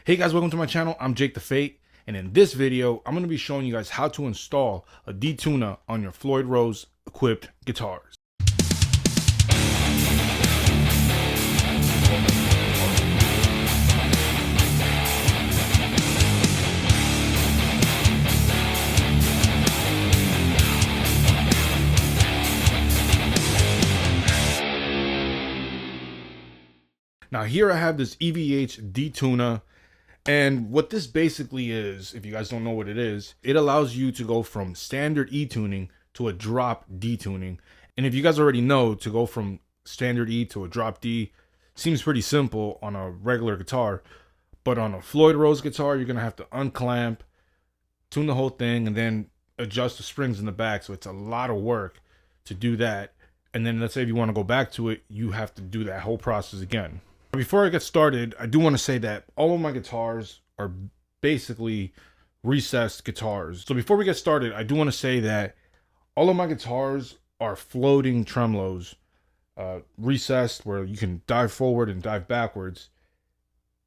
Hey guys, welcome to my channel. I'm Jake the Fate, and in this video, I'm going to be showing you guys how to install a D-tuna on your Floyd Rose equipped guitars. Now here I have this EVH D-tuna, and what this basically is, if you guys don't know what it is, it allows you to go from standard E tuning to a drop D tuning. And if you guys already know, to go from standard E to a drop D seems pretty simple on a regular guitar, but on a Floyd Rose guitar, you're gonna have to unclamp, tune the whole thing, and then adjust the springs in the back. So it's a lot of work to do that. And then let's say if you want to go back to it, you have to do that whole process again. Before I get started, I do want to say that all of my guitars are basically recessed guitars. So before we get started, I do want to say that all of my guitars are floating tremolos, recessed, where you can dive forward and dive backwards.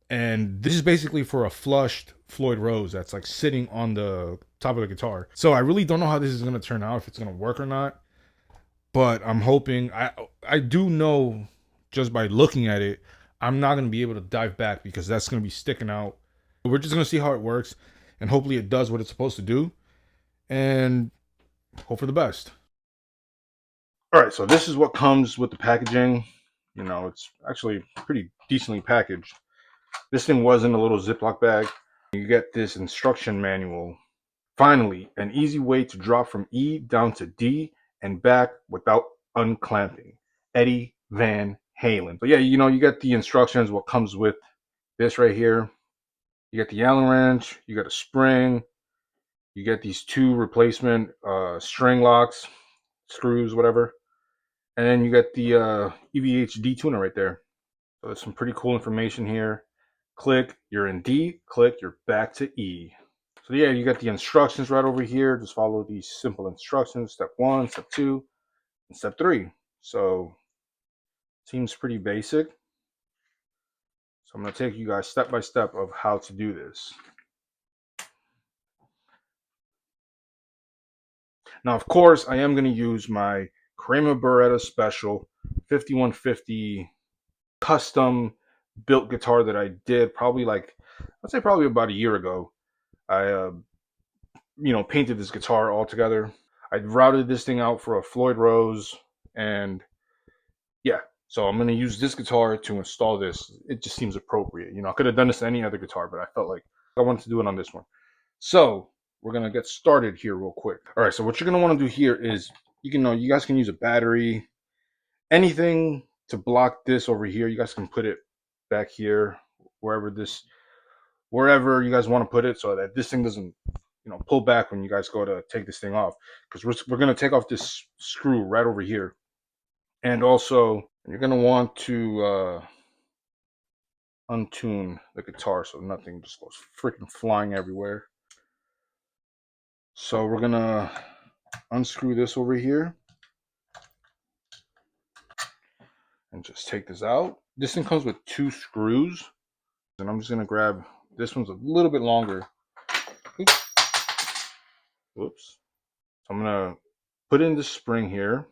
And this is basically for a flushed Floyd Rose that's like sitting on the top of the guitar. So I really don't know how this is going to turn out, if it's going to work or not. But I'm hoping, I do know just by looking at it, I'm not going to be able to dive back because that's going to be sticking out. We're just going to see how it works, and hopefully it does what it's supposed to do, and hope for the best. All right, so this is what comes with the packaging. You know, it's actually pretty decently packaged. This thing was in a little Ziploc bag. You get this instruction manual. Finally, an easy way to drop from E down to D and back without unclamping. Eddie Van Halen. So yeah, you know, you get the instructions, what comes with this right here. You get the Allen wrench, you got a spring, you get these two replacement string locks, screws, whatever. And then you get the EVH D-tuna right there. So there's some pretty cool information here. Click, you're in D. Click, you're back to E. So yeah, you got the instructions right over here. Just follow these simple instructions. Step 1, step 2, and step 3. So seems pretty basic. So I'm going to take you guys step by step of how to do this. Now, of course, I am going to use my Kramer Barretta Special 5150 custom built guitar that I did probably I'd say probably about a year ago. I, painted this guitar all together. I routed this thing out for a Floyd Rose, and yeah, so I'm going to use this guitar to install this. It just seems appropriate. You know, I could have done this to any other guitar, but I felt like I wanted to do it on this one. So we're going to get started here real quick. All right, so what you're going to want to do here is, you guys can use a battery, anything to block this over here. You guys can put it back here, wherever you guys want to put it, so that this thing doesn't, pull back when you guys go to take this thing off. Because we're going to take off this screw right over here. And also, you're going to want to untune the guitar so nothing just goes freaking flying everywhere. So we're going to unscrew this over here and just take this out. This thing comes with 2 screws, and I'm just going to grab, this one's a little bit longer. Oops. Whoops. So I'm going to put in the spring here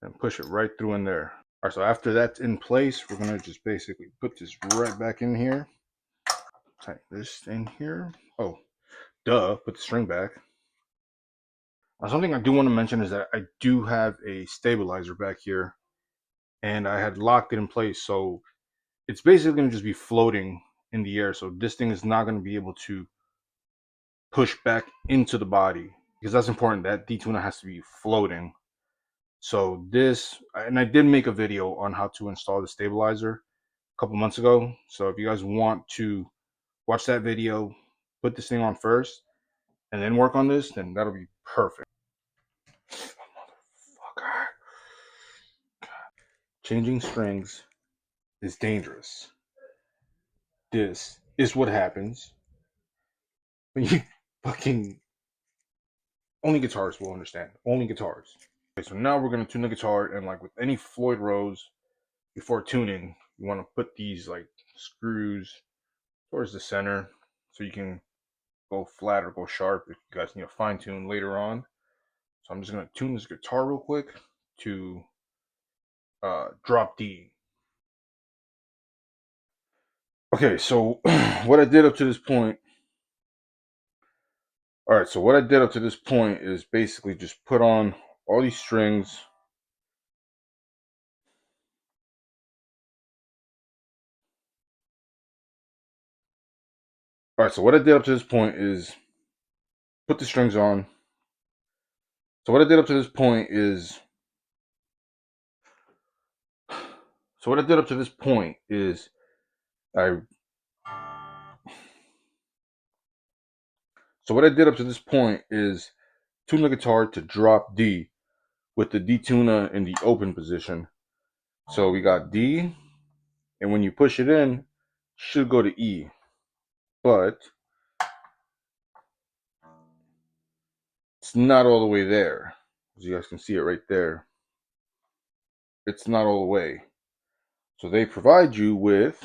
and push it right through in there. All right, so after that's in place, we're going to just basically put this right back in here. Tighten this in here. Oh, duh, put the string back. Now, something I do want to mention is that I do have a stabilizer back here, and I had locked it in place, so it's basically going to just be floating in the air. So this thing is not going to be able to push back into the body, because that's important. That D-tuna has to be floating. So this, and I did make a video on how to install the stabilizer a couple months ago. So if you guys want to watch that video, put this thing on first, and then work on this, then that'll be perfect. Motherfucker. Changing strings is dangerous. This is what happens when you fucking, only guitarists will understand. Only guitars. Okay, so now we're going to tune the guitar, and like with any Floyd Rose, before tuning, you want to put these like screws towards the center so you can go flat or go sharp if you guys need to fine tune later on. So I'm just gonna tune this guitar real quick to drop D. Okay, so what I did up to this point. All right, so what I did up to this point is basically just put on all these strings. All right, so what I did up to this point is put the strings on. So what I did up to this point is I tune the guitar to drop D with the D-tuna in the open position. So we got D, and when you push it in, it should go to E. But it's not all the way there. As you guys can see it right there. It's not all the way. So they provide you with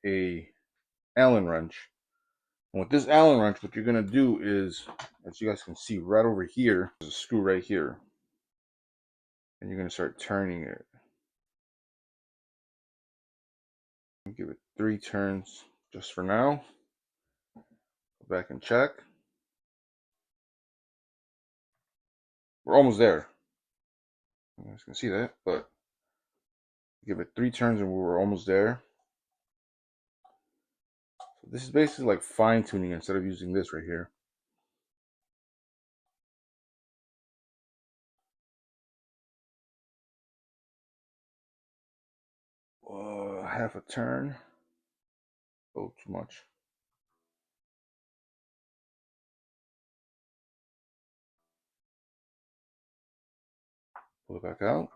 a Allen wrench. And with this Allen wrench, what you're going to do is, as you guys can see right over here, there's a screw right here. And you're going to start turning it. Give it 3 turns just for now. Go back and check. We're almost there. You guys can see that, but give it 3 turns and we're almost there. So this is basically like fine tuning instead of using this right here. Half a turn. Oh, too much. Pull it back out.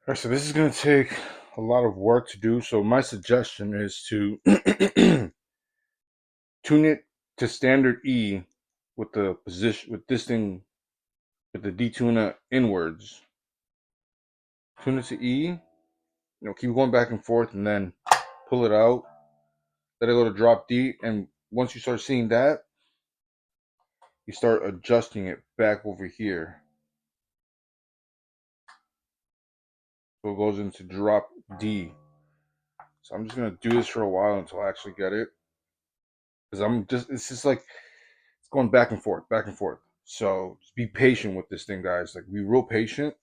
All right, so this is going to take a lot of work to do. So my suggestion is to tune it to standard E with the position with this thing with the D-tuna inwards. Tune it to E. Keep going back and forth, and then pull it out. Let it go to drop D, and once you start seeing that, you start adjusting it back over here. So it goes into drop D. So I'm just gonna do this for a while until I actually get it, because it's just like it's going back and forth, back and forth. So just be patient with this thing, guys. Like, be real patient.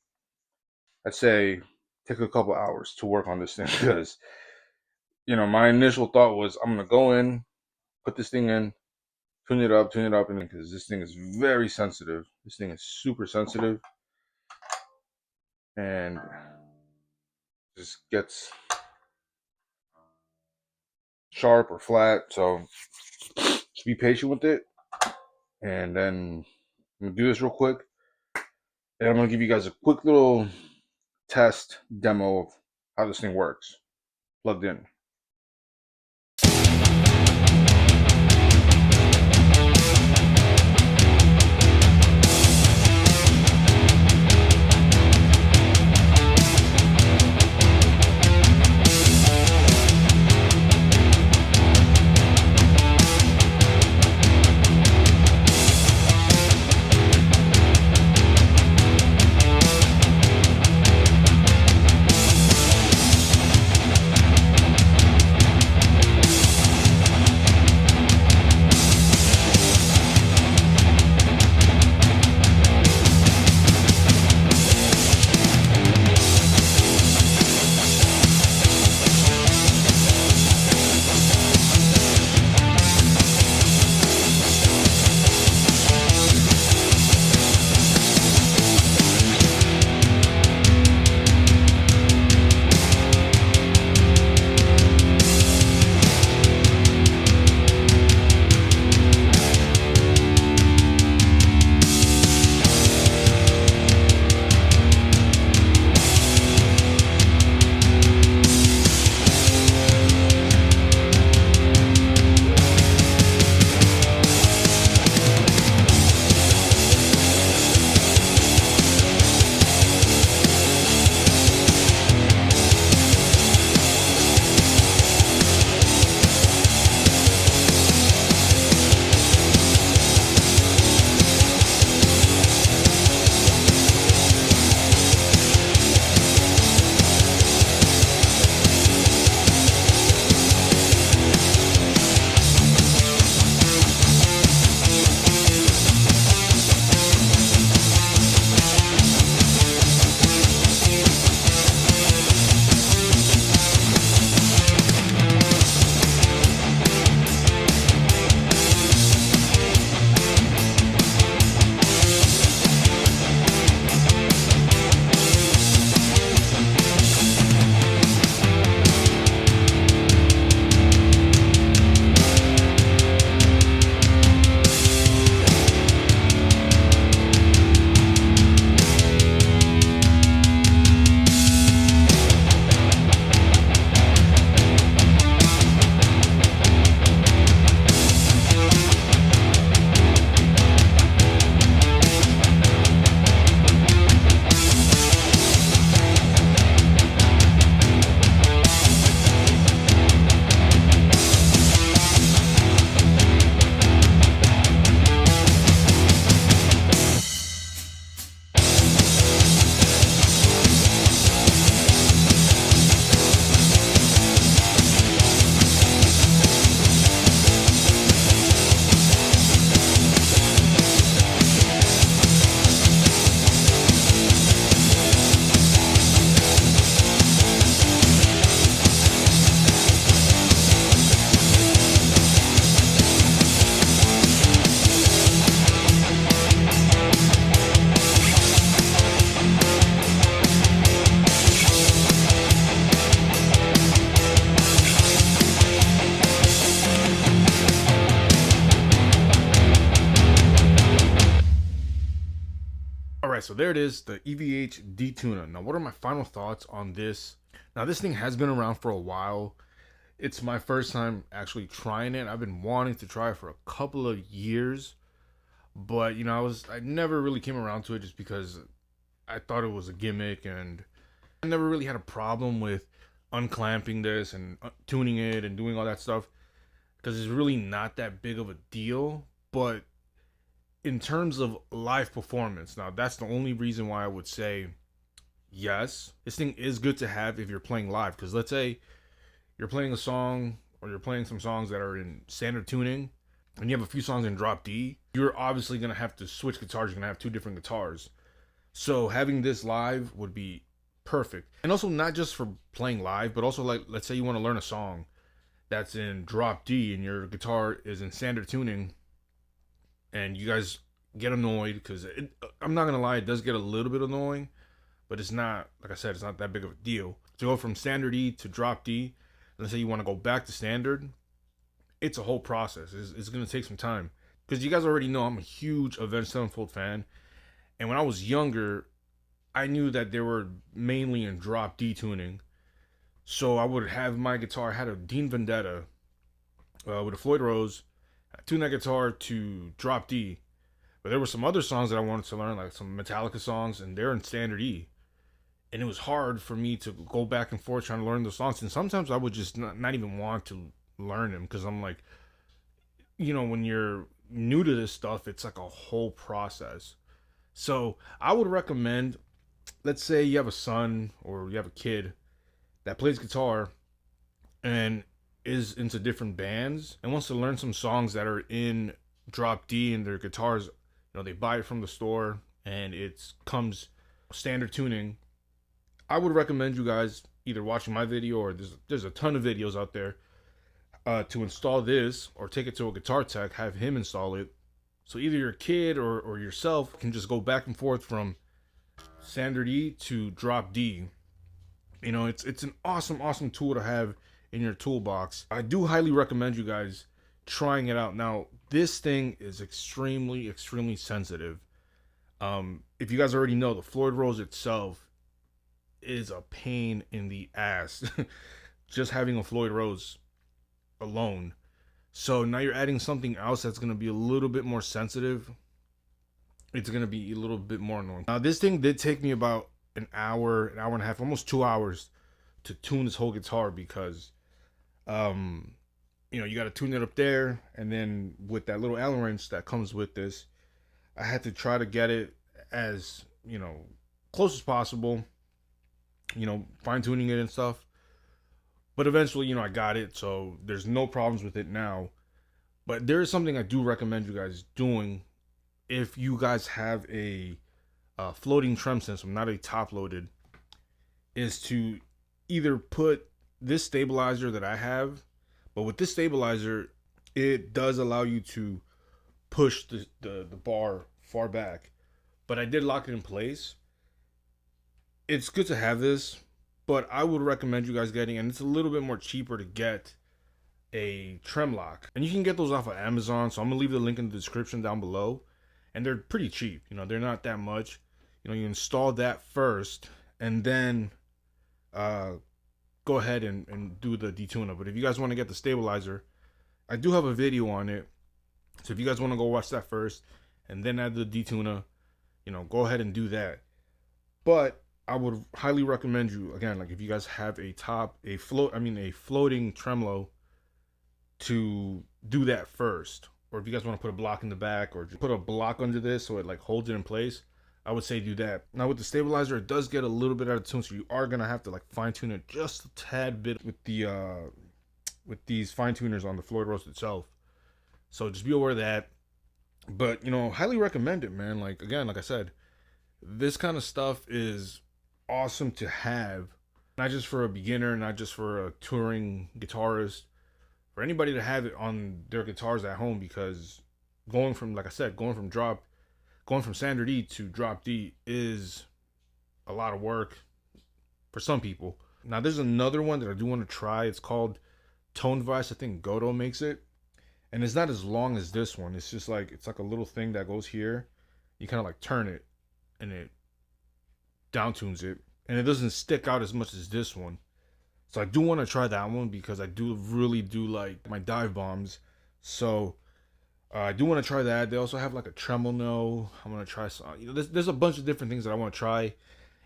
I'd say take a couple hours to work on this thing, because my initial thought was I'm gonna go in, put this thing in, tune it up, and because this thing is very sensitive. This thing is super sensitive, and just gets sharp or flat. So just be patient with it, and then I'm gonna do this real quick, and I'm gonna give you guys a quick little test demo of how this thing works plugged in. so there it is, the EVH D-tuna. Now, what are my final thoughts on this? Now, this thing has been around for a while. It's my first time actually trying it. I've been wanting to try it for a couple of years, but I never really came around to it just because I thought it was a gimmick, and I never really had a problem with unclamping this and tuning it and doing all that stuff because it's really not that big of a deal. But in terms of live performance, now that's the only reason why I would say yes, this thing is good to have if you're playing live. Because let's say you're playing a song, or you're playing some songs that are in standard tuning, and you have a few songs in drop D, you're obviously going to have to switch guitars. You're going to have two different guitars. So having this live would be perfect. And also not just for playing live, but also, like, let's say you want to learn a song that's in drop D and your guitar is in standard tuning, and you guys get annoyed because I'm not going to lie, it does get a little bit annoying, but it's not, like I said, it's not that big of a deal. To go from standard E to drop D, let's say you want to go back to standard, it's a whole process. It's going to take some time. Because you guys already know I'm a huge Avenged Sevenfold fan. And when I was younger, I knew that they were mainly in drop D tuning. So I would have my guitar, I had a Dean Vendetta with a Floyd Rose. I tuned that guitar to drop D. But there were some other songs that I wanted to learn, like some Metallica songs, and they're in standard E. And it was hard for me to go back and forth trying to learn those songs. And sometimes I would just not even want to learn them because I'm like, when you're new to this stuff, it's like a whole process. So I would recommend, let's say you have a son or you have a kid that plays guitar and is into different bands and wants to learn some songs that are in drop D, and their guitars, they buy it from the store and it comes standard tuning. I would recommend you guys either watching my video, or there's a ton of videos out there to install this, or take it to a guitar tech, have him install it. So either your kid or yourself can just go back and forth from standard E to drop D. It's an awesome tool to have in your toolbox. I do highly recommend you guys trying it out. Now, this thing is extremely sensitive. If you guys already know, the Floyd Rose itself is a pain in the ass. Just having a Floyd Rose alone. So now you're adding something else that's going to be a little bit more sensitive. It's going to be a little bit more annoying. Now, this thing did take me about an hour and a half, almost 2 hours to tune this whole guitar because, you got to tune it up there. And then with that little Allen wrench that comes with this, I had to try to get it as, close as possible, fine tuning it and stuff. But eventually, I got it, so there's no problems with it now. But there is something I do recommend you guys doing if you guys have a floating trem system, not a top-loaded, is to either put this stabilizer that I have, but with this stabilizer, it does allow you to push the bar far back. But I did lock it in place. It's good to have this, but I would recommend you guys getting, and it's a little bit more cheaper to get, a trem lock. And you can get those off of Amazon, so I'm going to leave the link in the description down below. And they're pretty cheap. They're not that much. You install that first, and then go ahead and do the D-tuna. But if you guys want to get the stabilizer, I do have a video on it. So if you guys want to go watch that first, and then add the D-tuna, go ahead and do that. But I would highly recommend you, again, like if you guys have a floating tremolo, to do that first. Or if you guys want to put a block in the back, or just put a block under this so it like holds it in place, I would say do that. Now with the stabilizer, it does get a little bit out of tune, so you are gonna have to like fine tune it just a tad bit with these fine tuners on the Floyd Rose itself. So just be aware of that. But highly recommend it, man. Like, again, like I said, this kind of stuff is awesome to have, not just for a beginner, not just for a touring guitarist, for anybody to have it on their guitars at home, because going from standard E to drop D is a lot of work for some people. Now there's another one that I do want to try. It's called Tone Device. I think Godo makes it, and it's not as long as this one. It's just like, it's like a little thing that goes here. You kind of like turn it, and it downtunes it, and it doesn't stick out as much as this one. So I do want to try that one because I do really do like my dive bombs. So I do want to try that. They also have like a tremolo. I'm gonna try some. You know, there's a bunch of different things that I want to try,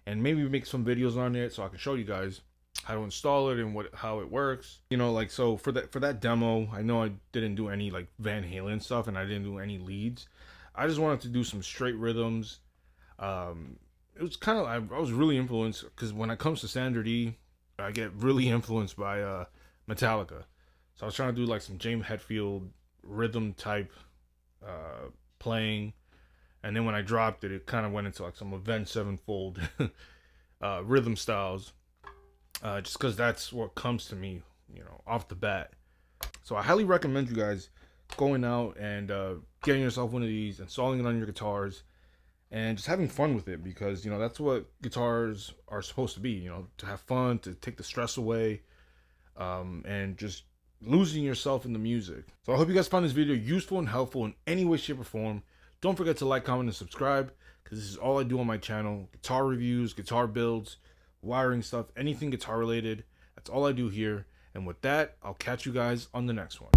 and maybe make some videos on it so I can show you guys how to install it and how it works. You know, like, so for that demo, I know I didn't do any like Van Halen stuff, and I didn't do any leads. I just wanted to do some straight rhythms. It was kind of, I was really influenced because when it comes to standard E, I get really influenced by Metallica. So I was trying to do like some James Hetfield rhythm type playing, and then when I dropped it, it kind of went into like some Avenged Sevenfold rhythm styles, just because that's what comes to me, you know, off the bat. So I highly recommend you guys going out and getting yourself one of these, installing it on your guitars, and just having fun with it, because, you know, that's what guitars are supposed to be, you know, to have fun, to take the stress away, and just losing yourself in the music. So I hope you guys found this video useful and helpful in any way, shape, or form. Don't forget to like, comment, and subscribe, because this is all I do on my channel. Guitar reviews, guitar builds, wiring stuff, anything guitar related. That's all I do here. And with that, I'll catch you guys on the next one.